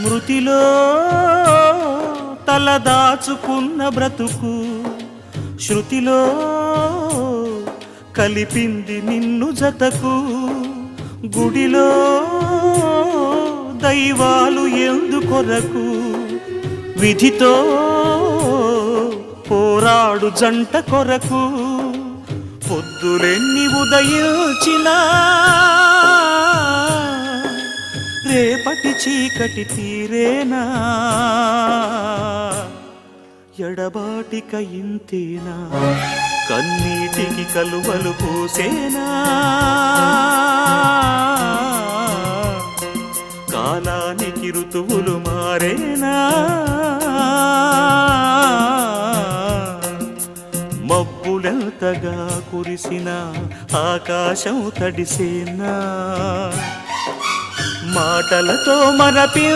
మృతిలో తలదాచుకున్న బ్రతుకు శృతిలో కలిపింది నిన్ను జతకు. గుడిలో దైవాలు ఎందుకొరకు విధితో పోరాడు జంట కొరకు. పొద్దులెన్ని ఉదయించినా రేపటి చీకటి తీరేనా, ఎడబాటిక ఇంతేనా, కన్నీటికి కలువలు పూసేనా. కాలానికి ఋతువులు మారేనా, మబ్బులెంతగా కురిసినా ఆకాశం తడిసేనా. మాటలతో మరపి